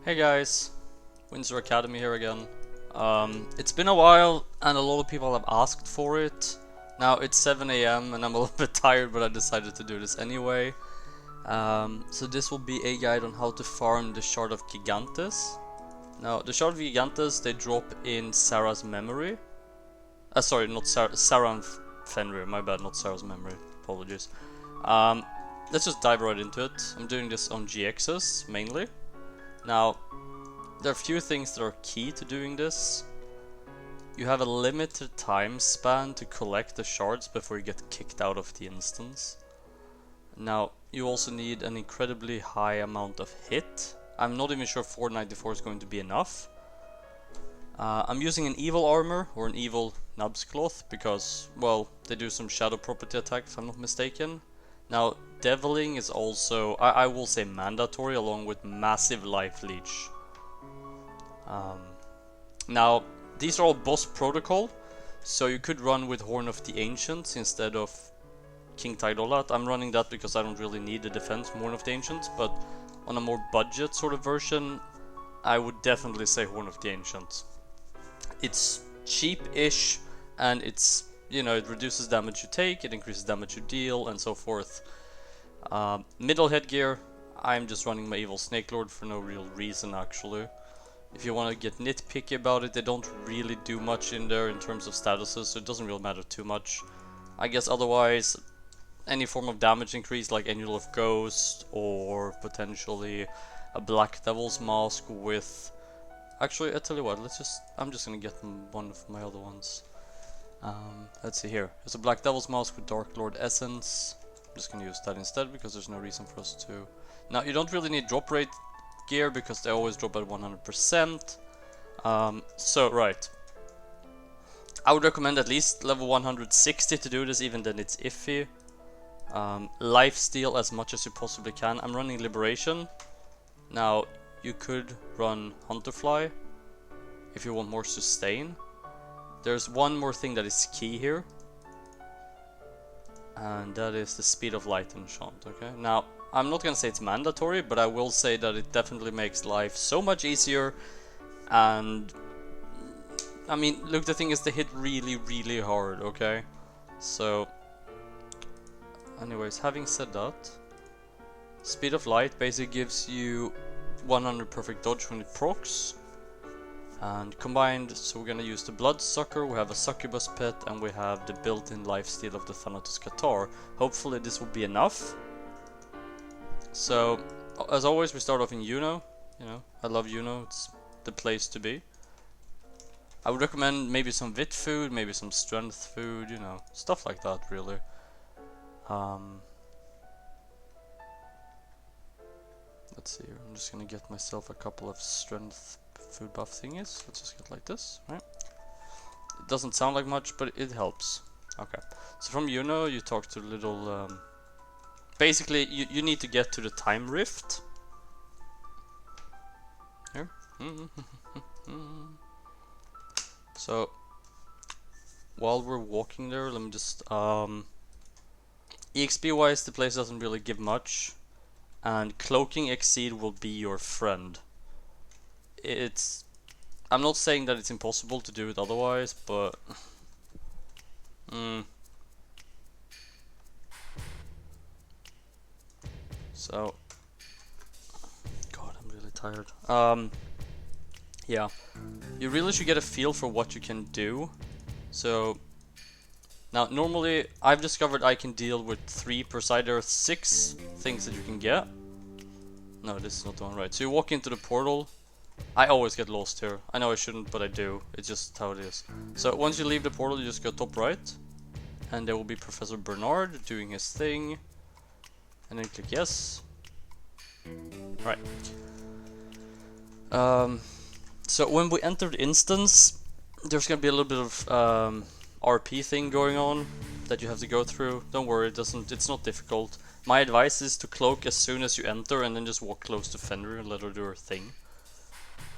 Hey guys, Windsor Academy here again. It's been a while and a lot of people have asked for it. Now it's 7 AM and I'm a little bit tired, but I decided to do this anyway. So this will be a guide on how to farm the Shard of Gigantes. Now the Shard of Gigantes, they drop in Sarah's memory. Sorry, not Sarah and Fenrir, my bad, not Sarah's memory, apologies. Let's just dive right into it. I'm doing this on GXs mainly. Now, there are a few things that are key to doing this. You have a limited time span to collect the shards before you get kicked out of the instance. Now, you also need an incredibly high amount of hit. I'm not even sure 494 is going to be enough. I'm using an evil armor or an evil nubs cloth because, well, they do some shadow property attack if I'm not mistaken. Now, deviling is also, I will say mandatory, along with massive life leech. Now, these are all boss protocol, so you could run with Horn of the Ancients instead of King Tydolat. I'm running that because I don't really need the defense Horn of the Ancients, but on a more budget sort of version, I would definitely say Horn of the Ancients. It's cheap-ish, and it's, you know, it reduces damage you take, it increases damage you deal, and so forth. Middle headgear, I'm just running my Evil Snake Lord for no real reason actually. If you want to get nitpicky about it, they don't really do much in there in terms of statuses, so it doesn't really matter too much. I guess otherwise, any form of damage increase like Annual of Ghost, or potentially a Black Devil's Mask with... Actually, I tell you what, I'm just gonna get one of my other ones. Let's see here. There's a Black Devil's Mask with Dark Lord Essence. I'm just gonna use that instead because there's no reason for us to. Now, you don't really need drop rate gear because they always drop at 100%. So, right. I would recommend at least level 160 to do this, even then it's iffy. Lifesteal as much as you possibly can. I'm running Liberation. Now, you could run Hunterfly if you want more sustain. There's one more thing that is key here, and that is the Speed of Light enchant, okay? Now, I'm not gonna say it's mandatory, but I will say that it definitely makes life so much easier, and... I mean, look, the thing is they hit really, really hard, okay? So... anyways, having said that, Speed of Light basically gives you 100 perfect dodge when it procs. And combined, so we're gonna use the Bloodsucker, we have a Succubus Pet, and we have the built-in lifesteal of the Thanatos Catar. Hopefully this will be enough. So, as always, we start off in Uno. You know, I love Uno, it's the place to be. I would recommend maybe some Vit food, maybe some strength food, you know, stuff like that, really. Let's see here, I'm just gonna get myself a couple of strength food buff thingies. Let's just get like this, right? It doesn't sound like much, but it helps. Okay, so from Uno you talk to little... basically, you need to get to the time rift. Here. So, while we're walking there, let me just... EXP wise, the place doesn't really give much. And Cloaking Exceed will be your friend. It's... I'm not saying that it's impossible to do it otherwise, but... So... God, I'm really tired. Yeah. You really should get a feel for what you can do. So... Now, normally, I've discovered I can deal with 3 per side. There are 6 things that you can get. No, this is not the one, right. So you walk into the portal. I always get lost here. I know I shouldn't, but I do. It's just how it is. So once you leave the portal, you just go top right. And there will be Professor Bernard doing his thing. And then click yes. Right. So when we enter the instance, there's gonna be a little bit of RP thing going on that you have to go through. Don't worry, it's not difficult. My advice is to cloak as soon as you enter and then just walk close to Fenrir and let her do her thing.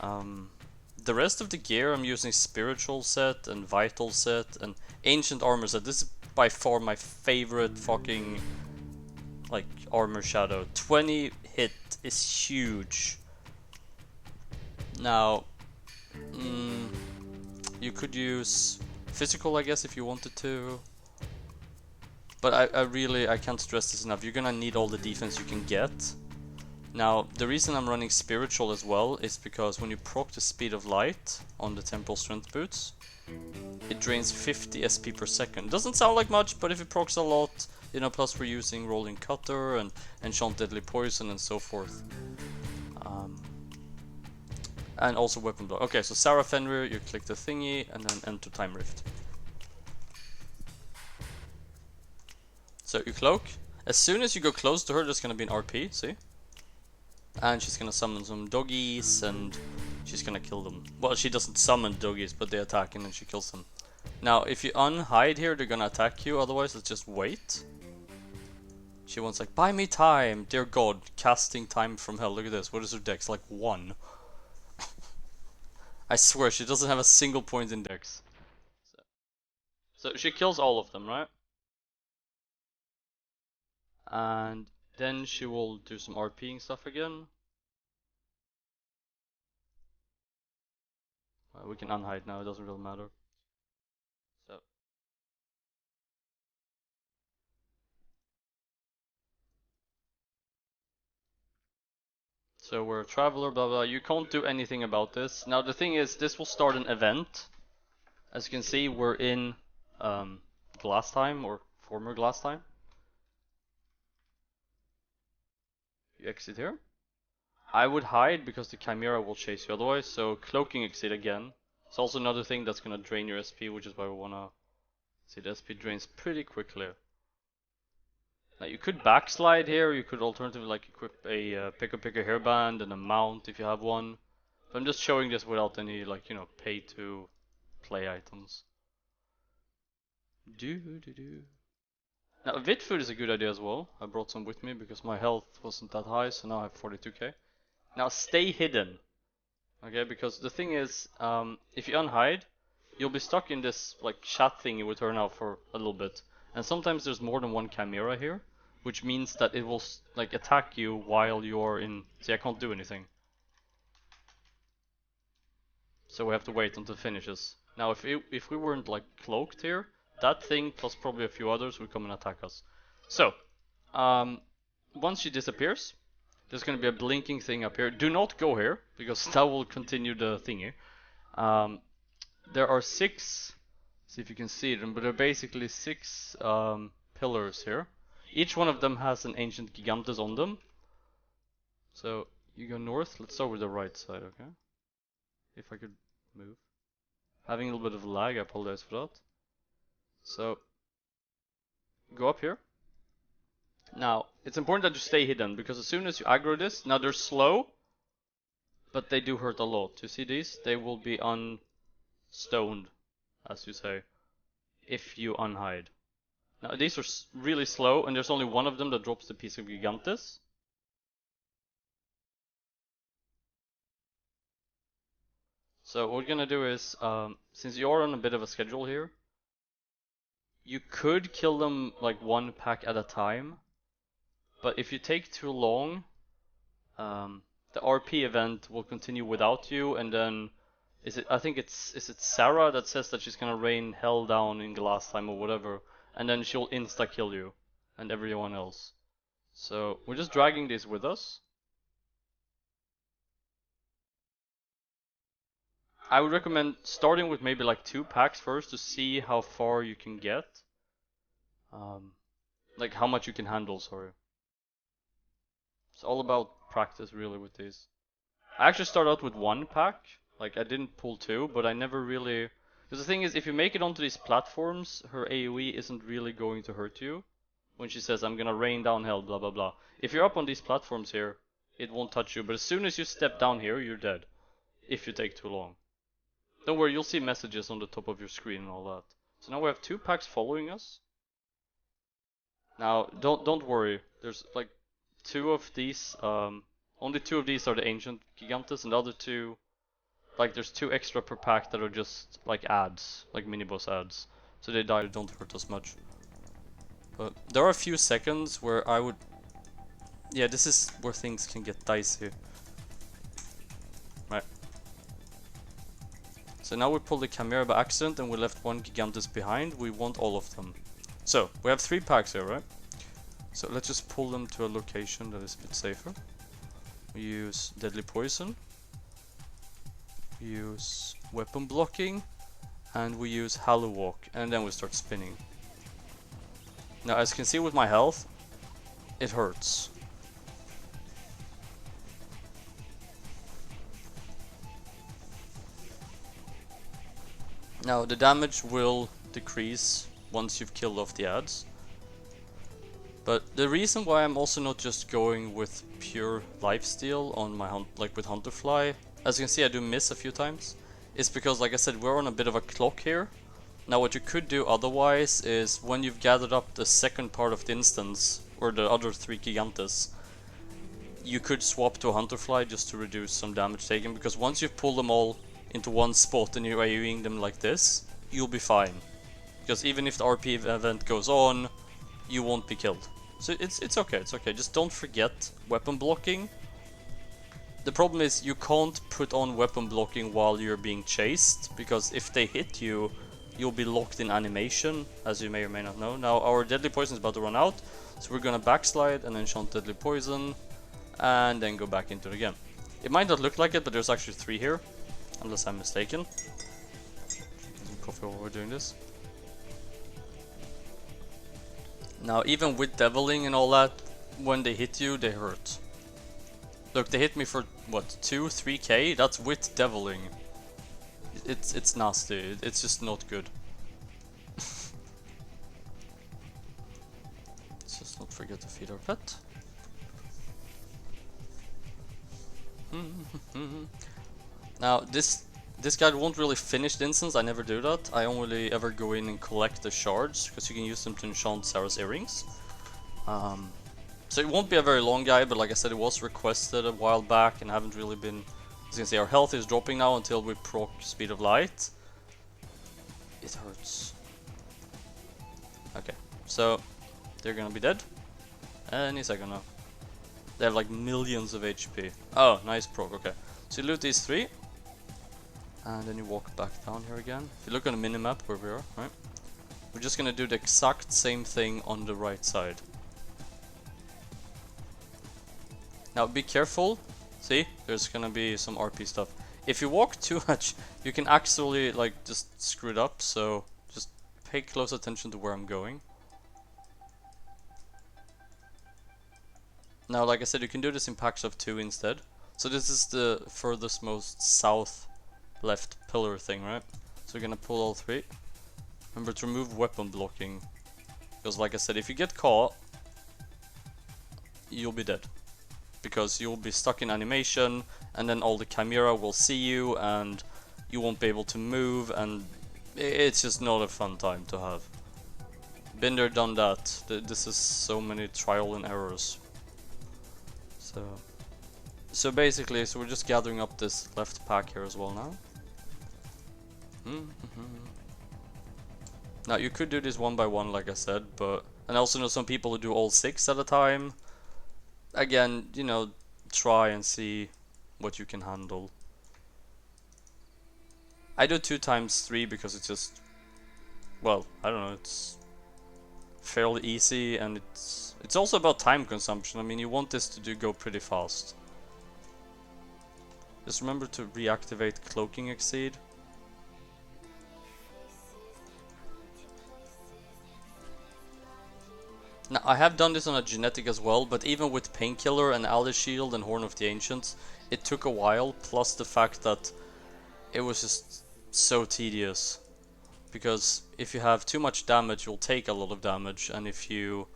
The rest of the gear I'm using Spiritual set and Vital set and Ancient armor set. This is by far my favorite fucking like armor shadow. 20 hit is huge. Now, you could use physical, I guess, if you wanted to. But I can't stress this enough. You're gonna need all the defense you can get. Now, the reason I'm running spiritual as well is because when you proc the speed of light on the temporal strength boots, it drains 50 SP per second. Doesn't sound like much, but if it procs a lot, you know, plus we're using rolling cutter and enchant deadly poison and so forth. And also weapon block. Okay, so Sarah Fenrir, you click the thingy and then enter Time Rift. So you cloak. As soon as you go close to her, there's gonna be an RP, see? And she's gonna summon some doggies and she's gonna kill them. Well, she doesn't summon doggies, but they attack and then she kills them. Now, if you unhide here, they're gonna attack you, otherwise let's just wait. She wants like, buy me time, dear god, casting time from hell. Look at this, what is her dex? Like 1. I swear, she doesn't have a single point in dex. So she kills all of them, right? And then she will do some RPing stuff again. We can unhide now, it doesn't really matter. So we're a traveler, blah blah. You can't do anything about this. Now the thing is, this will start an event. As you can see, we're in glass time, or former glass time. You exit here. I would hide because the Chimera will chase you otherwise, so cloaking exit again. It's also another thing that's gonna drain your SP, which is why we wanna see the SP drains pretty quickly. Now you could backslide here, you could alternatively like equip a picker hairband and a mount if you have one. But I'm just showing this without any like, you know, pay to play items. Now a Vit food is a good idea as well. I brought some with me because my health wasn't that high, so now I have 42k. Now stay hidden. Okay, because the thing is, if you unhide, you'll be stuck in this like chat thingy with her now for a little bit. And sometimes there's more than one Chimera here, which means that it will like attack you while you're in. See, I can't do anything. So we have to wait until it finishes. Now if we weren't like cloaked here, that thing plus probably a few others would come and attack us. So, once she disappears, there's gonna be a blinking thing up here. Do not go here, because that will continue the thingy. There are 6, see if you can see them, but there are basically 6 pillars here. Each one of them has an ancient gigantes on them. So you go north, let's start with the right side, okay? If I could move. Having a little bit of lag, I apologize for that. So, go up here. Now, it's important that you stay hidden, because as soon as you aggro this, now they're slow, but they do hurt a lot. You see these? They will be unstoned, as you say, if you unhide. Now, these are really slow, and there's only one of them that drops the Piece of Gigantes. So what we're gonna do is, since you're on a bit of a schedule here, you could kill them like 1 pack at a time, but if you take too long, the RP event will continue without you, and then is it Sarah that says that she's gonna rain hell down in glass time or whatever, and then she'll insta kill you and everyone else. So we're just dragging this with us. I would recommend starting with maybe like 2 packs first to see how far you can get. Like how much you can handle, sorry. It's all about practice really with these. I actually started out with 1 pack, like I didn't pull 2, but I never really... Because the thing is, if you make it onto these platforms, her AoE isn't really going to hurt you. When she says, I'm gonna rain down hell, blah blah blah. If you're up on these platforms here, it won't touch you, but as soon as you step down here, you're dead. If you take too long. Don't worry, you'll see messages on the top of your screen and all that. So now we have 2 packs following us. Now, don't worry. There's like 2 of these. Only 2 of these are the ancient gigantes, and the other 2, like there's 2 extra per pack that are just like ads, like mini boss ads. So they die, don't hurt us much. But there are a few seconds where I would. Yeah, this is where things can get dicey. Right. So now we pulled the Chimera by accident and we left one Gigantes behind. We want all of them. So, we have 3 packs here, right? So let's just pull them to a location that is a bit safer. We use Deadly Poison. We use Weapon Blocking. And we use Hollow Walk. And then we start spinning. Now, as you can see with my health, it hurts. Now, the damage will decrease once you've killed off the ads. But the reason why I'm also not just going with pure lifesteal on my like with Hunterfly, as you can see I do miss a few times, is because, like I said, we're on a bit of a clock here. Now what you could do otherwise is when you've gathered up the second part of the instance, or the other 3 Gigantes, you could swap to a Hunterfly just to reduce some damage taken, because once you've pulled them all into one spot and you're AoEing them like this, you'll be fine. Because even if the RP event goes on, you won't be killed. So it's okay, it's okay. Just don't forget weapon blocking. The problem is you can't put on weapon blocking while you're being chased, because if they hit you, you'll be locked in animation, as you may or may not know. Now our Deadly Poison is about to run out, so we're gonna backslide and enchant Deadly Poison, and then go back into it again. It might not look like it, but there's actually 3 here, unless I'm mistaken. Get some coffee while we're doing this. Now, even with deviling and all that, when they hit you, they hurt. Look, they hit me for, what, 2-3k? That's with deviling. It's nasty. It's just not good. Let's just not forget to feed our pet. Now, this guide won't really finish the instance. I never do that. I only ever go in and collect the shards, because you can use them to enchant Sarah's earrings. So it won't be a very long guide, but like I said, it was requested a while back and haven't really been... As you can see, our health is dropping now until we proc Speed of Light. It hurts. Okay, so they're gonna be dead any second now. They have like millions of HP. Oh, nice proc, okay. So you loot these 3. And then you walk back down here again. If you look on the minimap where we are, right? We're just gonna do the exact same thing on the right side. Now be careful. See, there's gonna be some RP stuff. If you walk too much, you can actually like just screw it up, so just pay close attention to where I'm going. Now, like I said, you can do this in packs of 2 instead. So this is the furthest most south left pillar thing, right? So we're gonna pull all 3. Remember to remove weapon blocking, because like I said, if you get caught, you'll be dead. Because you'll be stuck in animation, and then all the Chimera will see you, and you won't be able to move, and it's just not a fun time to have. Been there, done that. This is so many trial and errors. So basically, we're just gathering up this left pack here as well now. Now you could do this one by one, like I said, but... And I also know some people who do all 6 at a time. Again, you know, try and see what you can handle. I do 2 times 3 because it's just, well, I don't know, it's fairly easy, and it's also about time consumption. I mean, you want this to go pretty fast. Just remember to reactivate Cloaking Exceed. Now, I have done this on a genetic as well, but even with Painkiller and Ally Shield and Horn of the Ancients, it took a while, plus the fact that it was just so tedious. Because if you have too much damage, you'll take a lot of damage, and if you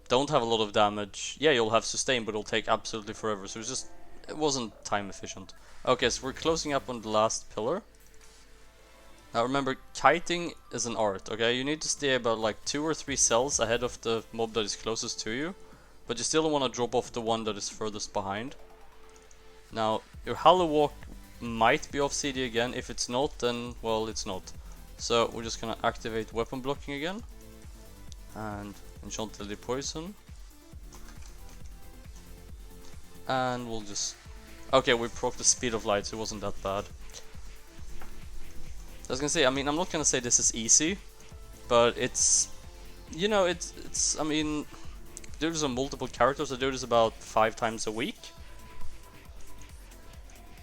don't have a lot of damage, yeah, you'll have sustain, but it'll take absolutely forever, so it wasn't time efficient. Okay, so we're closing up on the last pillar. Now remember, kiting is an art, okay? You need to stay about like 2 or 3 cells ahead of the mob that is closest to you, but you still don't want to drop off the one that is furthest behind. Now, your Hollow Walk might be off CD again. If it's not, then, well, it's not. So we're just gonna activate weapon blocking again, and enchant Deadly Poison. And we'll just Okay, we broke the speed of light, so it wasn't that bad. I was gonna say, I mean, I'm not gonna say this is easy, but it's, you know, it's I mean, do this on multiple characters. I do this about 5 times a week.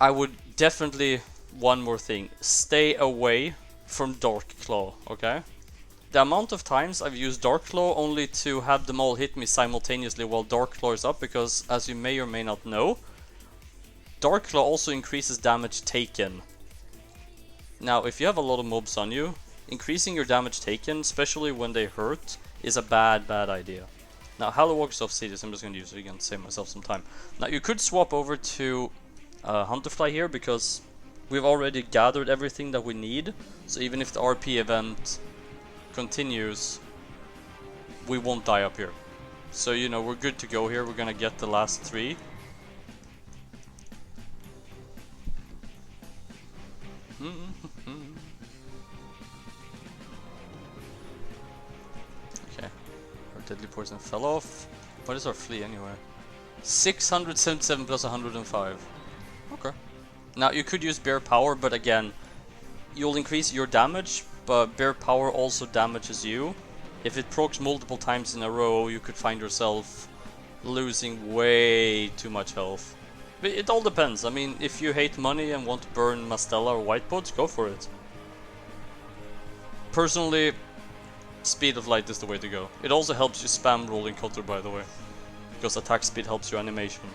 I would definitely, one more thing, stay away from Dark Claw, okay? The amount of times I've used Dark Claw only to have them all hit me simultaneously while Dark Claw is up, because as you may or may not know, Dark Claw also increases damage taken. Now, if you have a lot of mobs on you, increasing your damage taken, especially when they hurt, is a bad idea. Now, Hallowalker's off Cities, I'm just going to use it again to save myself some time. Now, you could swap over to Hunterfly here, because we've already gathered everything that we need. So even if the RP event continues, we won't die up here. So, you know, we're good to go here. We're going to get the last 3. Okay, our deadly poison fell off. What is our flea anyway? 677 plus 105. Okay. Now you could use bear power, but again, you'll increase your damage, but bear power also damages you. If it procs multiple times in a row, you could find yourself losing way too much health. But it all depends. I mean, if you hate money and want to burn Mastella or Whitepods, go for it. Personally, speed of light is the way to go. It also helps you spam rolling cutter, by the way, because attack speed helps your animation.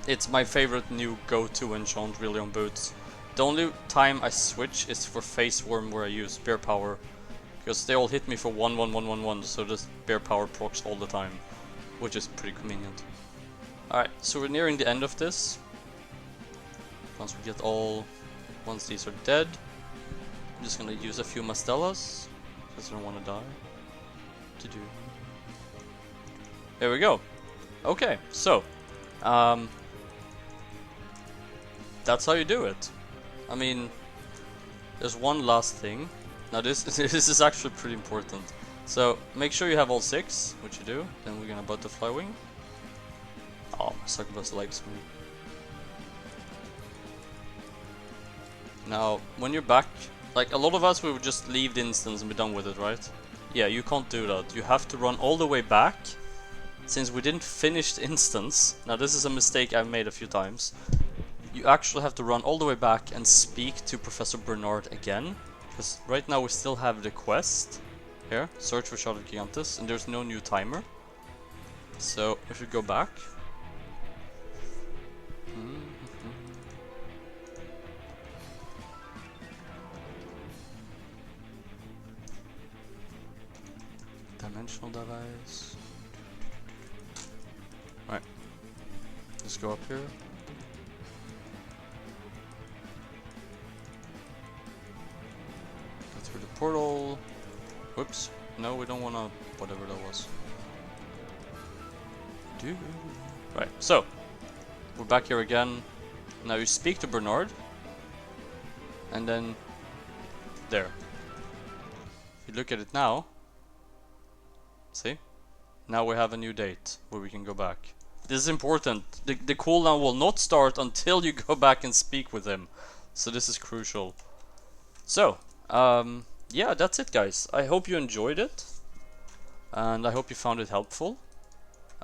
It's my favorite new go-to enchant really on boots. The only time I switch is for Face Worm, where I use bear power, because they all hit me for 1-1-1-1-1, so this bear power procs all the time, which is pretty convenient. Alright, so we're nearing the end of this. Once these are dead, I'm just gonna use a few Mastellas, because I don't want to die. There we go. Okay, so, that's how you do it. I mean, there's one last thing. Now this is actually pretty important. So, make sure you have all 6, which you do, then we're gonna butterfly wing. Oh, my succubus likes me. Now, when you're back, like a lot of us, we would just leave the instance and be done with it, right? Yeah, you can't do that. You have to run all the way back, since we didn't finish the instance. Now, this is a mistake I've made a few times. You actually have to run all the way back and speak to Professor Bernard again, because right now we still have the quest here, search for Piece of Gigantes, and there's no new timer. So, if we go back. Dimensional device. Right. Let's go up here. Go through the portal. Whoops. No, we don't wanna. Whatever that was. Right, so. We're back here again. Now you speak to Bernard. And then. There. If you look at it now. See? Now we have a new date where we can go back. This is important. The cooldown will not start until you go back and speak with him. So this is crucial. So, yeah, that's it, guys. I hope you enjoyed it. And I hope you found it helpful.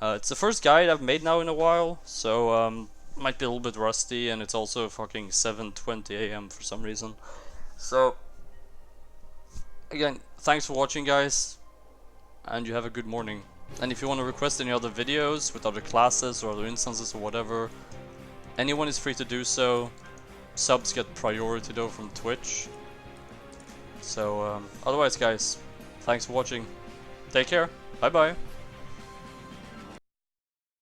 It's the first guide I've made now in a while. So, might be a little bit rusty. And it's also fucking 7:20 AM for some reason. So, again, thanks for watching, guys. And you have a good morning. And if you want to request any other videos with other classes or other instances or whatever, anyone is free to do so. Subs get priority though from Twitch. So otherwise, guys, thanks for watching. Take care. Bye bye.